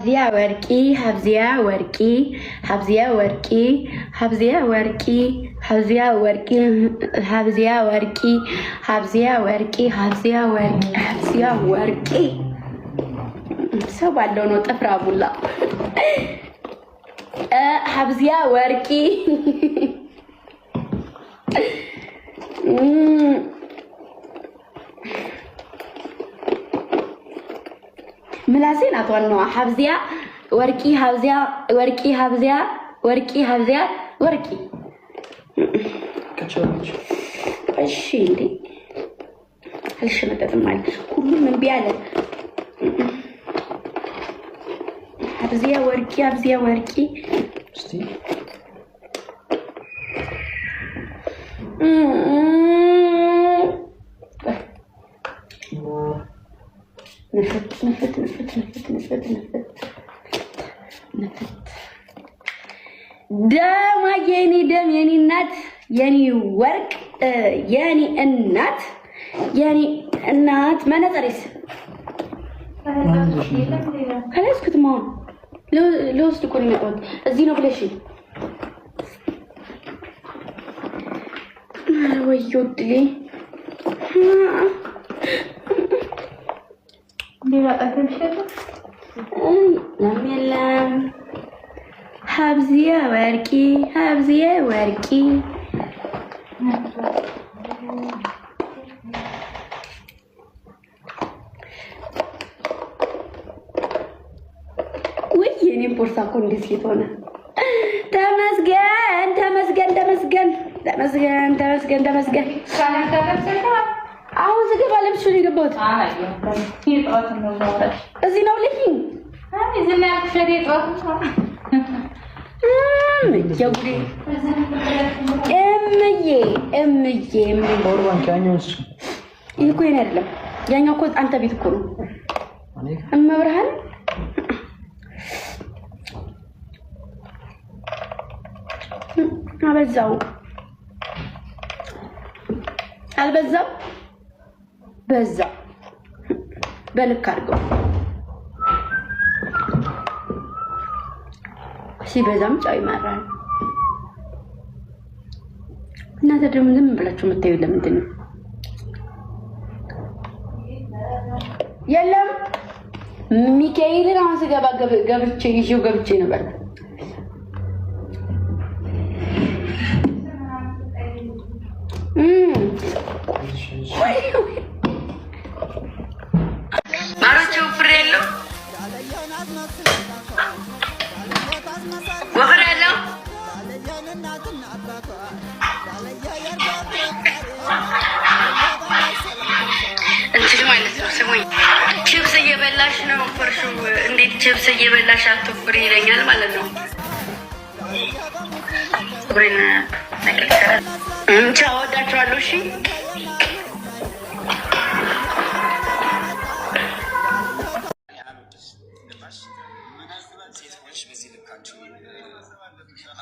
Habzia worky, Habzia worky, Habzia worky, Habzia worky, Habzia worky, Habzia worky, Habzia worky, Habzia worky, Habzia worky. So I don't know the problem. Habzia worky. ملاسين أتوانوا حبزيا وركي حبزيا وركي حبزيا وركي حبزيا وركي كتشوفش الشيء هالشيء ما تسمعني كل من بيعلم حبزيا وركي حبزيا وركي شتي نفت دم يني النات يعني ورك يعني النات يعني النات ما نترس خلاص كنت ما لو استكوني مقعد الزينو بلا شيء ويود لي دي بقى تمشي لم يلم حبزيا وركي حبزيا وركي ويني بورصة كونديس يتونا تمسجن تمسجن تمسجن تمسجن تمسجن تمسجن كان تمسجن عاوز اجيب على مشوري جبوت في طاقة النظارة زينة ولكن هاي زينة شريط جوري امي قربان كانيوس يكون هرلم يعني كنت انت بتكون اما برهان البزاو بزا بالك አድርገው ሲበዛም ጫው ይማራል እናንተ ደግሞ ዝም ብላችሁ የምታዩ ለምንድን ነው የለም ሚካኤልን አሁን ስገባ ገብቼ ይዤው ገብቼ ነበር ማሮቹ ፍሬሎ ወፍሬሎ እንትን ማለት ነው ስሙኝ ቺፕስ እየበላሽ ነው ፍርሹ እንዴት ቺፕስ እየበላሽ አትፍሪ ይለኛል ማለት ነው ብሬና ቻው ወዳችኋለሁ እሺ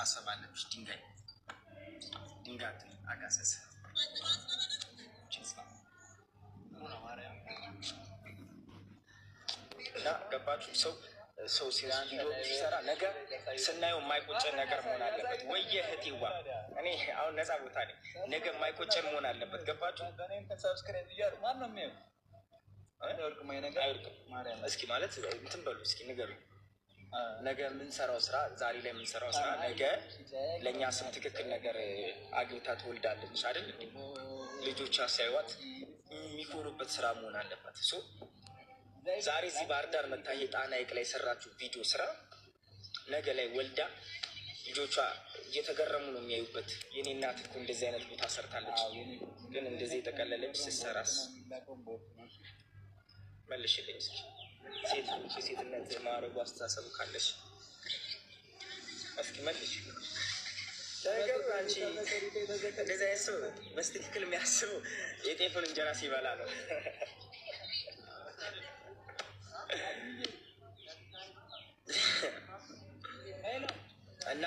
አሰባለሽ ድንጋይ አጋሰስ ገባችሁ ሰው ሲሰራ ነገር ስናየው የማይቆጨን ነገር መሆን አለበት ወይ እህቴዋ እኔ አሁን ነፃ ቦታ ነኝ ነገ የማይቆጨን መሆን አለበት ገባችሁ እስኪ ማለት እንትን በሉ እስኪ ንገሩኝ ነገ የምንሰራው ስራ ዛሬ ላይ የምንሰራው ስራ ነገ ለእኛ ስም ትክክል ነገር አግብታ ትወልዳለች አይደል ልጆቿ ሳይዋት የሚኮሩበት ስራ መሆን አለበት ዛሬ እዚህ ባህር ዳር መታ የጣና ሐይቅ ላይ የሰራችሁ ቪዲዮ ስራ ነገ ላይ ወልዳ ልጆቿ እየተገረሙ ነው የሚያዩበት የኔ እናት እኮ እንደዚህ አይነት ቦታ ሰርታለች ግን እንደዚህ የጠቀለለች ስትሰራስ መልሽልኝ እስኪ ሴትነት ማረጉ አስተሳሰቡ ካለሽ እስኪ መልሽ ነገር አንቺ እንደዚህ አይነት ሰው በስትክክል የሚያስቡ የጤፉን እንጀራ ሲበላ ነው እና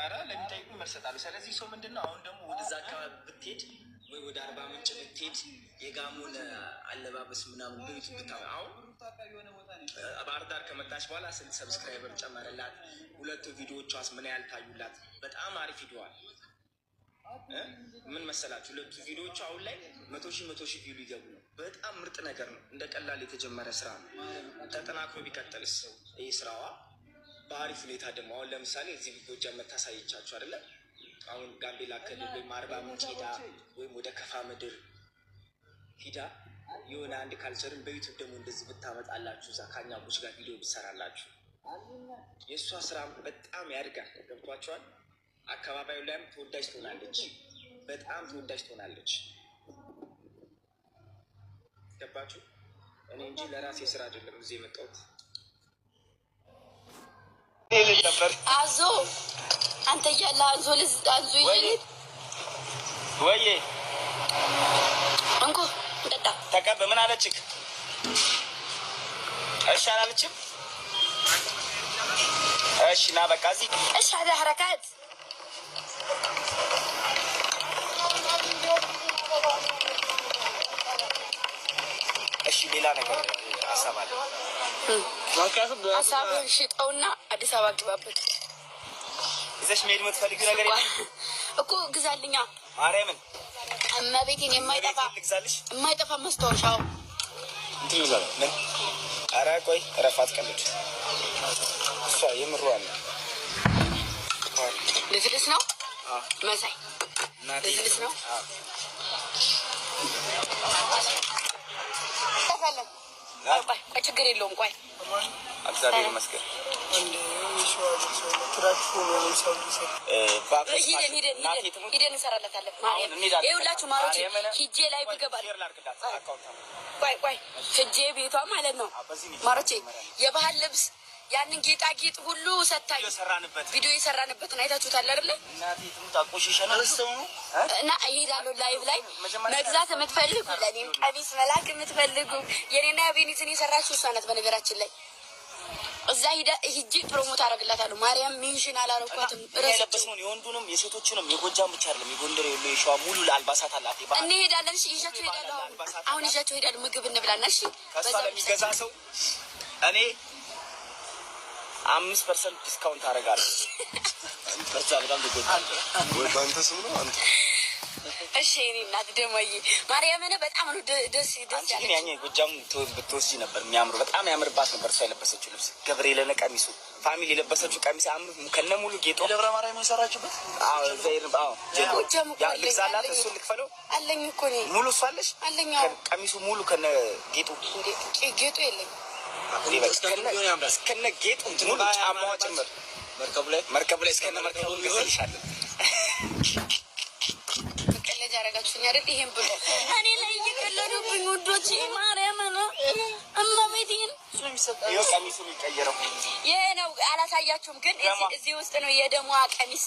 አራ ለሚጠይቁ መርሰጣሉ ስለዚህ ሰው ምንድነው አሁን ደግሞ ወደዛ አካባቢ ብትሄድ ወይ ወደ አርባ ምንጭ ብትሄድ የጋሞን አለባበስ ምናምን ብሉት ብታው አሁን ባህር ዳር ከመጣች በኋላ ስንት ሰብስክራይበር ጨመረላት? ሁለቱ ቪዲዮቿስ ምን ያህል ታዩላት? በጣም አሪፍ ቪዲዮዋል። ምን መሰላችሁ? ሁለቱ ቪዲዮቿ አሁን ላይ 100,000 ቪው ሊገቡ ነው። በጣም ምርጥ ነገር ነው። እንደ ቀላል የተጀመረ ስራ ነው። ተጠናክሮ ቢቀጥልስ ይህ ስራዋ በአሪፍ ሁኔታ ደግሞ አሁን ለምሳሌ እዚህ ጎጃም መታሳየቻችሁ አይደለም? አሁን ጋምቤላ ክልል ወይም አርባ ምንጭ ሂዳ ወይም ወደ ከፋ ምድር ሂዳ የሆነ አንድ ካልቸርን በዩቱብ ደግሞ እንደዚህ ብታመጣላችሁ እዛ ከአኛቦች ጋር ቪዲዮ ብትሰራላችሁ የእሷ ስራ በጣም ያድጋል። ገብቷችኋል? አካባቢው ላይም ተወዳጅ ትሆናለች። በጣም ተወዳጅ ትሆናለች። ገባችሁ? እኔ እንጂ ለራሴ ስራ አይደለም እዚህ የመጣሁት። አዞ አንተ እያለ አዞ አዞ ይሄድ ወይ እንኮ እንደጣ ተቀበ። ምን አለችክ? እሺ አላለችም? እሺ ና በቃ እዚህ እሺ هذا حركات እሺ ሌላ ነገር አሳባለ ሀሳብህን ሽጠውና አዲስ አበባ ግባበት። ይዘሽ መሄድ የምትፈልጊው ነገር የለም እኮ ግዛልኛ። ማርያምን እመቤቴን የማይጠፋ መስታወሻው እንትን ይዛል። ምን? ኧረ ቆይ እረፋት ቀልድ እሷ የምሯን ልስልስ ነው መሳይ ልስልስ ነው። ቆይ ችግር የለውም። ቆይ እግዚአብሔር ይመስገን። ሂደን እንሰራለታለን። ይኸውላችሁ ማሮቼ ሂጄ ላይ ብገባል። ቆይ ሂጄ ቤቷ ማለት ነው ማሮቼ የባህል ልብስ ያንን ጌጣጌጥ ሁሉ ሰታኝ ቪዲዮ የሰራንበትን አይታችሁታል አይደለ? እና እሄዳለሁ ላይቭ ላይ መግዛት የምትፈልጉ ለእኔም ቀሚስ መላክ የምትፈልጉ የኔና የቤኒትን የሰራችው እሷ ናት። በነገራችን ላይ እዛ ሂጂ ፕሮሞት አደርግላታለሁ። ማርያም ሜንሽን አላረኳትም። ረሰብስሙን የወንዱንም የሴቶችንም የጎጃም ብቻ አይደለም የጎንደር የሸዋ ሙሉ ለአልባሳት አላት። እንሄዳለን። እሺ ይዣቸው ሄዳለሁ። አሁን ይዣቸው ሄዳለሁ። ምግብ እንብላና እሺ። ከሷ ለሚገዛ ሰው እኔ 5% ዲስካውንት አደርጋለሁ። በዛ በጣም ደጎል ወይ ባንተ ስም ነው አንተ። እሺ እኔ እናት ደማዬ ማርያምን በጣም ነው ደስ ያለኝ። ያኛ ጎጃም ብትወስጂ ነበር የሚያምሩ በጣም ያምርባት ነበር። እሷ የለበሰችው ልብስ ገብርኤል ቀሚሱ ፋሚሊ የለበሰችው ቀሚስ ከነ ሙሉ ጌጦ ደብረ ማርያም የሰራችበት። አዎ ዘይር አዎ ጎጃም ያ ልብስ አላት። እሱ ልክፈለው አለኝ እኮ ነው ሙሉ እሷ አለሽ አለኝ። ቀሚሱ ሙሉ ከነ ጌጡ ጌጡ የለኝ እስከነ ጌጡ ሙሉ ጫማዋ ጭምር መርከቡ ላይ እስከነ መርከቡ ይዘልሻለን። ከለጃ አረጋችሁኝ አይደል? ይሄን ብሎ እኔ ላይ እየቀለዱብኝ ውዶቼ ማርያምን እመቤቴን ይሄ ቀሚሱ የሚቀየረው ይሄ ነው። አላሳያችሁም ግን እዚህ ውስጥ ነው የደሟ ቀሚስ